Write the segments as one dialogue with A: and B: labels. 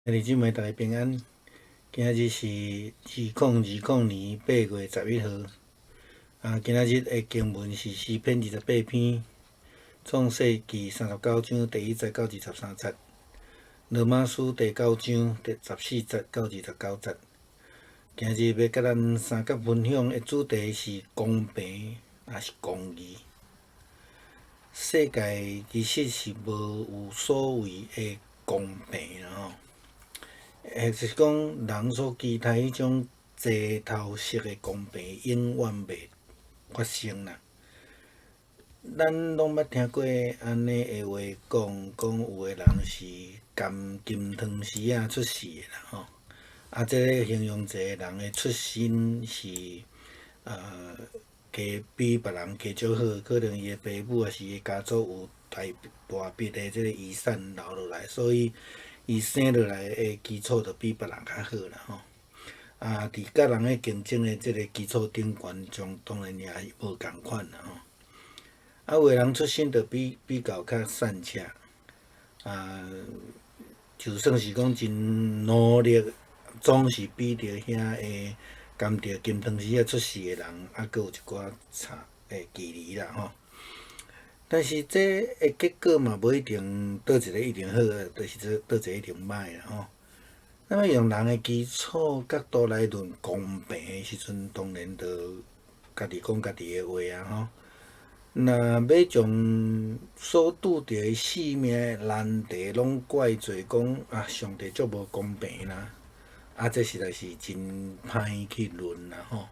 A: 弟兄姊妹，大家平安。今日是2020年8月11号。今日的经文是诗篇28篇，创世纪39章第1节到23节，罗马书第9章第14节到29节。今日要甲咱三角分享的主题是公平，也是公义。世界其实是无有所谓的公平吼。就是讲，人所期待迄种齐头式的公平，永远袂发生啦。咱拢捌听过安尼的话讲有的人是含金汤匙仔出世的啦吼。这个形容一个人的出身是加比别人加少好，可能伊的爸母也是伊家族有大笔的即个遗产留落来，所以伊生落来的基础就比别人较好啦吼。伫甲人的竞争的即个基础顶悬上，当然也是无共款啦吼。有的人出身就比较较善车，就算是讲真努力，总是比着遐个含着金汤匙仔出世的人，佫有一寡差的距离啦吼。但是这个结果嘛，无一定倒一个一定好，就是倒一个一定歹啦吼。那么用人的基础角度来论公平的时阵，当然就家己讲家己的话吼。若要将所拄着的生命的难题拢怪罪讲上帝足无公平啦，这实在是真歹去论啦吼。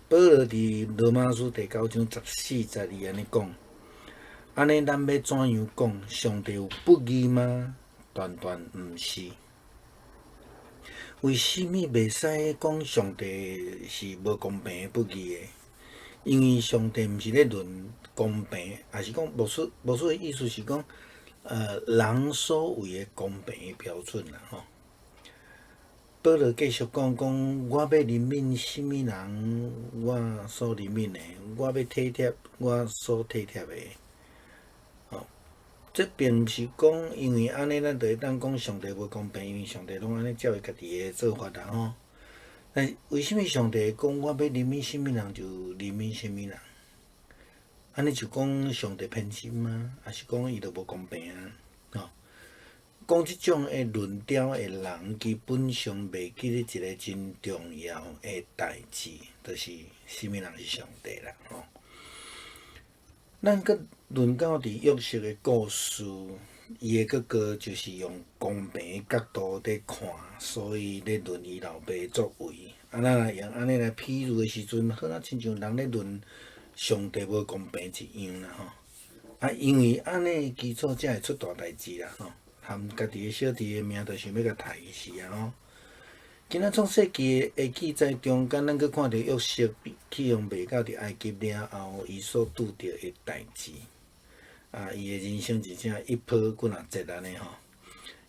A: 保罗伫罗马书第9章14节伊安尼讲，安尼咱要怎样讲？上帝有不义吗？断断毋是。为什么袂使讲上帝是无公平不义的？因为上帝毋是咧论公平，也是讲牧师的意思是讲，人所谓的公平的标准啦吼。保罗继续讲，我要怜悯什么人，我所怜悯的；我要体贴我所体贴的。这并毋是讲，因为安尼咱就会当讲上帝无公平，因为上帝拢安尼照伊家己的做法啦吼。但是为什么上帝讲我要怜悯什么人就怜悯什么人？安尼就讲上帝偏心吗？还是讲伊就无公平啊？讲即种的论调的人，基本上袂记咧一个真重要的代志，就是什么人是上帝啦吼。咱搁论到伫约瑟的故事，伊的哥哥就是用公平的角度在看，所以咧论伊老爸作为。咱若用安尼来譬喻的时阵，好像亲像人咧论上帝无公平一样啦吼。因为安尼基础才会出大代志啦吼。含家己的小弟的命，就想要甲杀伊死啊吼。今仔创世纪的记载中间，咱搁看到约瑟去用卖到伫埃及了后，伊所拄着的代志。伊的人生真正一波几若折安尼吼。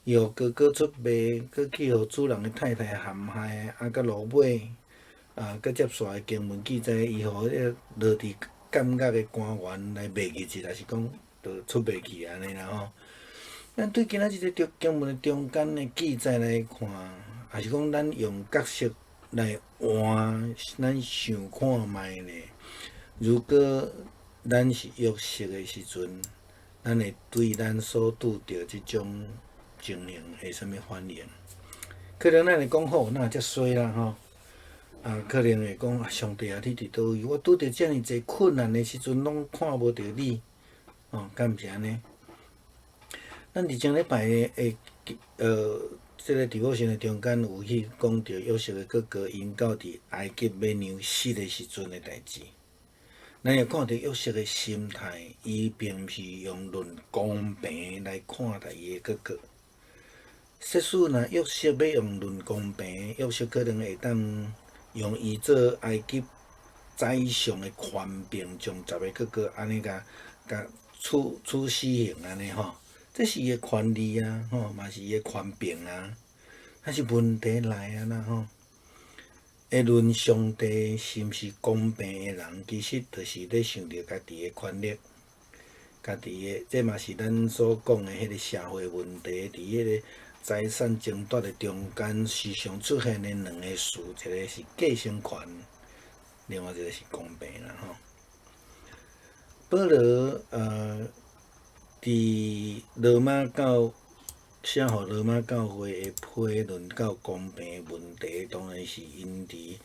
A: 伊互哥哥出卖，搁去互主人的太太陷害，甲落尾，搁接续的经文记载，伊互迄落伫监狱的官员来卖去去，还是讲就出卖去安尼啦吼。咱对今仔日个经文的中间的记载来看，也是讲咱用角色来换咱想看觅呢。如果咱是约瑟的时阵，咱会对咱所拄着即种情形会啥物反应？可能咱会讲好，那遮衰啦吼。可能会讲上帝啊，你伫倒位？我拄着遮尔济困难的时阵，拢看无着你，敢毋是安尼？咱伫前礼拜的即个地保神的中间有去讲到约瑟的哥哥因到伫埃及要娘死的时阵的代志。咱也看到约瑟的心态，伊并毋是用论公平来看待伊的哥哥。说使若约瑟要用论公平，约瑟可能会当用伊做埃及宰相的权柄，将10个哥哥安尼甲处死刑安尼吼。这是伊的权利啊，吼，嘛是伊的权柄啊。但是问题来啊啦吼，会论上帝是毋是公平的人，其实就是咧想着家己的权利，家己的，这嘛是咱所讲的迄个社会问题，伫迄个财产争夺的中间，时常出现的两个事，一个是继承权，另外一个是公平啦吼。保罗伫罗马教写互罗马教会的批论到公平的问题，当然是因伫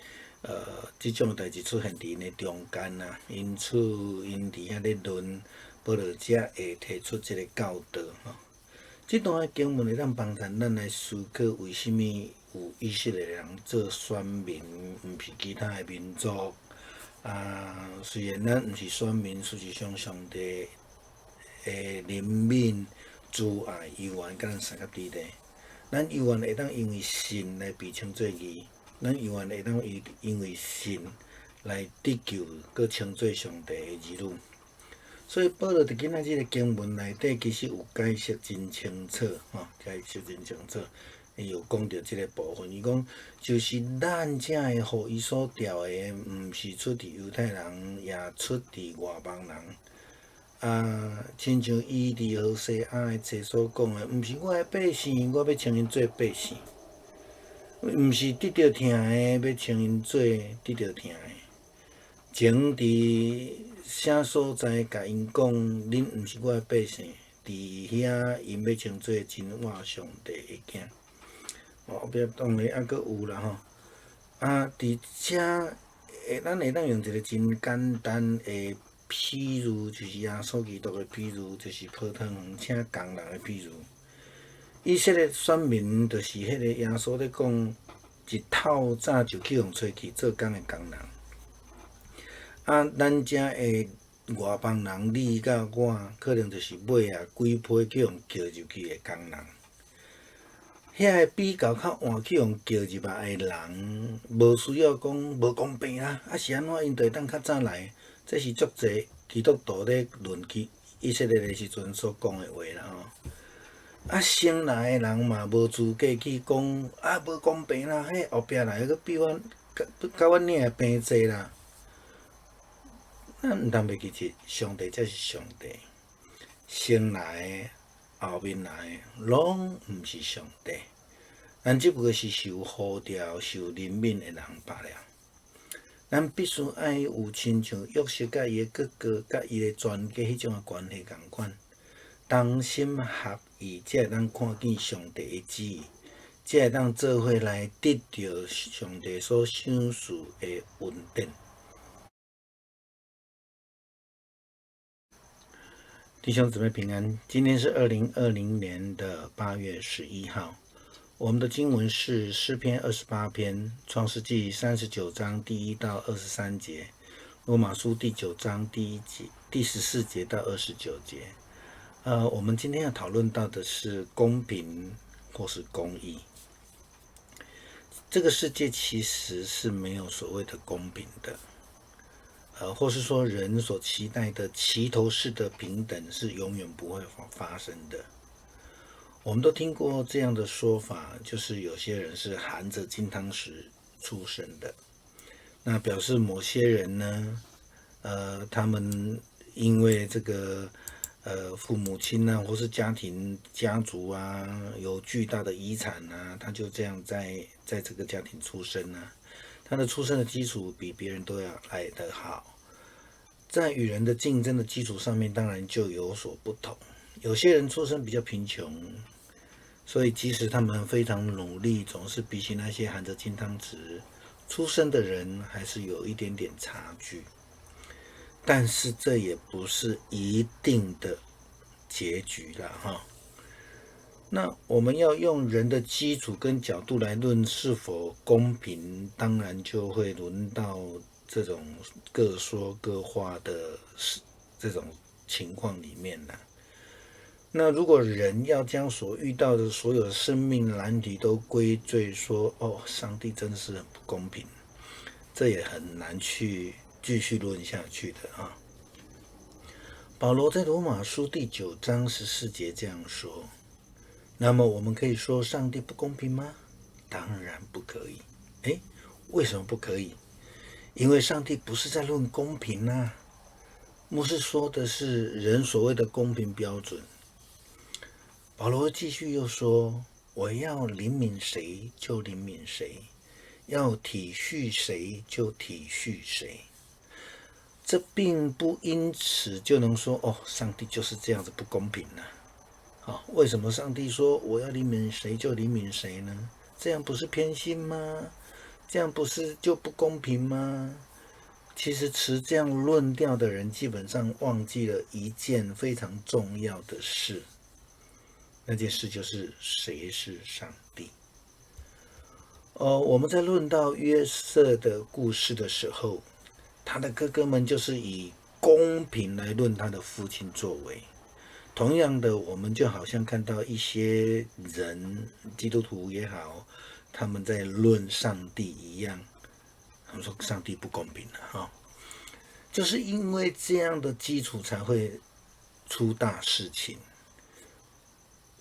A: 即种代志出现伫因的中间啦，因此因伫遐咧论，保罗才会提出即个教导吼。即段的经文会当帮助咱来思考，为虾米有以色列人做选民，毋是其他的民族。虽然咱毋是选民，事实上上帝的怜悯、慈爱、犹原甲咱三甲伫咧。咱犹原会当因为信来被称作义，咱犹原会当因为信来得救，佮称作上帝的儿女。所以保罗伫今仔日个经文内底，其实有解释真清楚，解释真清楚。伊有讲到即个部分，伊讲就是咱才会互伊所调的，毋是出伫犹太人，也出伫外邦人。亲像伊伫何西阿的册所讲的，毋是我的百姓，我要称因做百姓；毋是得着疼的，要称因做得着疼的。前伫啥所在，甲因讲，恁毋是我的百姓，伫遐因要称做真活上帝的囝。后壁当然还佫有啦吼。伫遮咱会当用一个真简单的譬如，就是耶稣基督的譬如，就是泡汤圆请工人的譬如。以色列选民就是迄个耶稣咧讲，一透早就去互找去做工的工人。咱遮的外邦人，你甲我，可能就是尾几批去互叫入去的工人。遐个比较较晏去互叫入来的人，无需要讲无公平啦，是安怎因就会当较早来？这是足侪基督徒咧论起以色列的时阵所讲的话啦吼。先来的人嘛无资格去讲无公平啦，迄后壁来佫比阮甲阮领的平济啦。咱毋通袂记住，上帝才是上帝，先来的、后面来的，拢毋是上帝。咱只不过是受呼召、受怜悯的人罢了。咱必须爱有亲像约瑟甲伊的哥哥、甲伊的全家迄种的关系共款，同心合意，才会当看见上帝的旨意，才会当做伙来得到上帝所赏赐的恩典。弟兄姊妹平安，今天是2020年的8月11号。我们的经文是诗篇28篇、创世纪39章第1到23节、罗马书第9章第1节、第14节到29节。我们今天要讨论到的是公平或是公义。这个世界其实是没有所谓的公平的。或是说人所期待的齐头式的平等是永远不会发生的。我们都听过这样的说法，就是有些人是含着金汤匙出生的，那表示某些人呢，他们因为这个父母亲啊，或是家族啊，有巨大的遗产啊，他就这样在这个家庭出生啊。他的出生的基础比别人都要来得好，在与人的竞争的基础上面，当然就有所不同。有些人出生比较贫穷，所以即使他们非常努力，总是比起那些含着金汤匙出生的人，还是有一点点差距。但是这也不是一定的结局啦哈。那我们要用人的基础跟角度来论是否公平，当然就会轮到这种各说各话的这种情况里面了。那如果人要将所遇到的所有生命难题都归罪说，上帝真的是很不公平，这也很难去继续论下去的啊。保罗在罗马书第9章14节这样说。那么我们可以说上帝不公平吗？当然不可以。为什么不可以？因为上帝不是在论公平啊。牧师说的是人所谓的公平标准。保罗继续又说，我要怜悯谁就怜悯谁，要体恤谁就体恤谁。这并不因此就能说哦，上帝就是这样子不公平呢、为什么上帝说我要怜悯谁就怜悯谁呢？这样不是偏心吗？这样不是就不公平吗？其实持这样论调的人，基本上忘记了一件非常重要的事，那件事就是谁是上帝。我们在论到约瑟的故事的时候，他的哥哥们就是以公平来论他的父亲作为。同样的，我们就好像看到一些人，基督徒也好，他们在论上帝一样，他们说上帝不公平了就是因为这样的基础才会出大事情。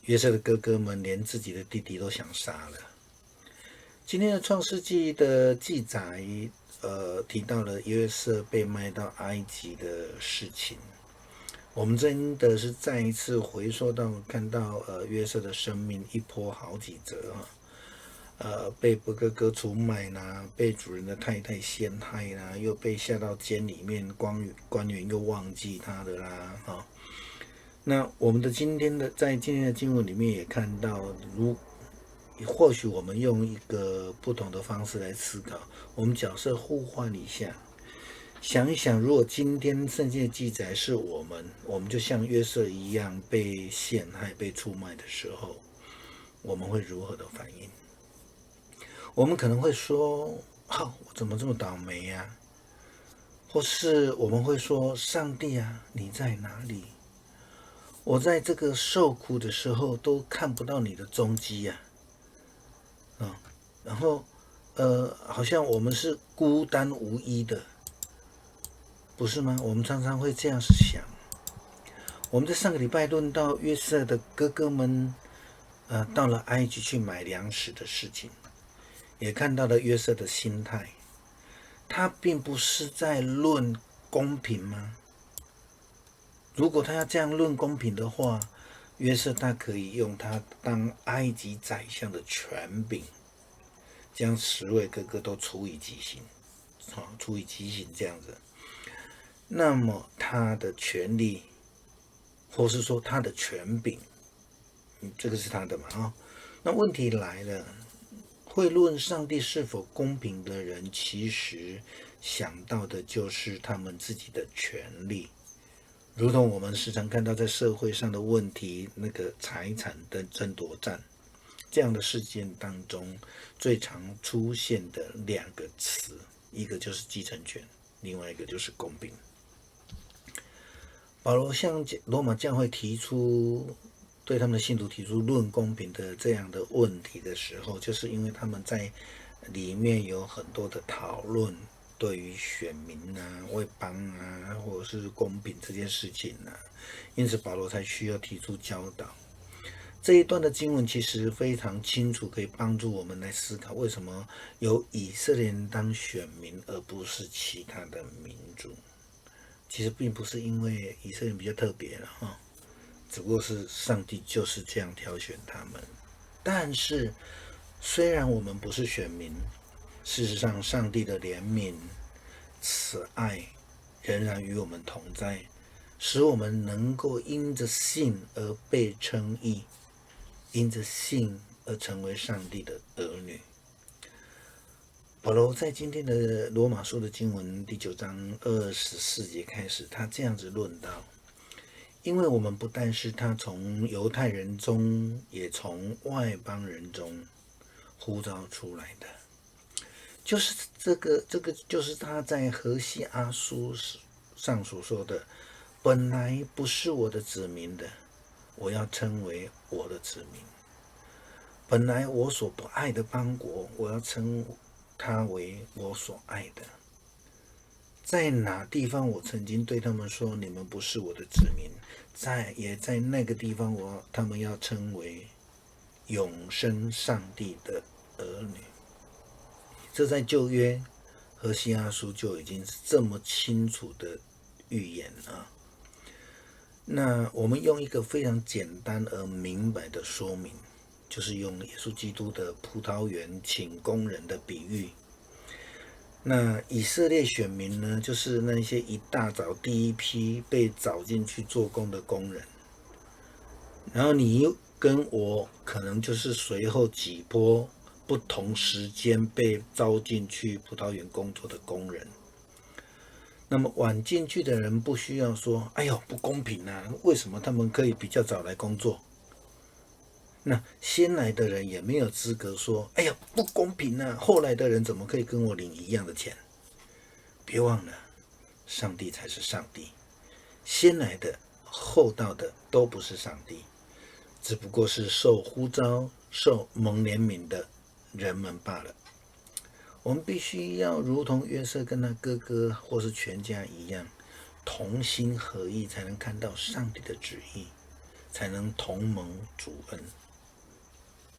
A: 约瑟的哥哥们连自己的弟弟都想杀了。今天的创世纪的记载，提到了约瑟被卖到埃及的事情。我们真的是再一次回溯到看到约瑟的生命一波好几折被伯哥哥出卖啦，被主人的太太陷害啦，又被下到监里面，官员又忘记他的啦那我们的在今天的经文里面也看到，或许我们用一个不同的方式来思考，我们角色互换一下，想一想，如果今天圣经的记载是我们就像约瑟一样被陷害、被出卖的时候，我们会如何的反应？我们可能会说：我怎么这么倒霉呀？或是我们会说：上帝啊，你在哪里？我在这个受苦的时候都看不到你的踪迹呀。然后好像我们是孤单无依的，不是吗？我们常常会这样想。我们在上个礼拜论到约瑟的哥哥们，到了埃及去买粮食的事情，也看到了约瑟的心态。他并不是在论公平吗？如果他要这样论公平的话，约瑟他可以用他当埃及宰相的权柄，将10位哥哥都处以极刑，处以极刑这样子。那么他的权利，或是说他的权柄，这个是他的嘛那问题来了，会论上帝是否公平的人，其实想到的就是他们自己的权利。如同我们时常看到在社会上的问题，那个财产的争夺战，这样的事件当中，最常出现的2个词，一个就是继承权，另外一个就是公平。保罗向罗马教会对他们的信徒提出论公平的这样的问题的时候，就是因为他们在里面有很多的讨论，对于选民外邦或者是公平这件事情因此保罗才需要提出教导。这一段的经文其实非常清楚，可以帮助我们来思考为什么由以色列人当选民，而不是其他的民族。其实并不是因为以色列人比较特别了只不过是上帝就是这样挑选他们。但是虽然我们不是选民，事实上上帝的怜悯、慈爱仍然与我们同在，使我们能够因着信而被称义，因着信而成为上帝的儿女。保罗在今天的罗马书的经文第9章24节开始，他这样子论到：因为我们不但是他从犹太人中，也从外邦人中呼召出来的。就是这个就是他在何西阿书上所说的：本来不是我的子民的，我要称为我的子民；本来我所不爱的邦国，我要称他为我所爱的。在哪地方我曾经对他们说，你们不是我的子民，也在那个地方他们要称为永生上帝的儿女。这在旧约何西阿书就已经是这么清楚的预言那我们用一个非常简单而明白的说明，就是用耶稣基督的葡萄园请工人的比喻。那以色列选民呢，就是那些一大早第一批被找进去做工的工人，然后你跟我可能就是随后几波不同时间被招进去葡萄园工作的工人。那么晚进去的人不需要说，哎呦不公平啊，为什么他们可以比较早来工作？那先来的人也没有资格说，哎呀不公平啊，后来的人怎么可以跟我领一样的钱？别忘了，上帝才是上帝，先来的后到的都不是上帝，只不过是受呼召、受蒙怜悯的人们罢了。我们必须要如同约瑟跟他哥哥或是全家一样，同心合意，才能看到上帝的旨意，才能同蒙主恩。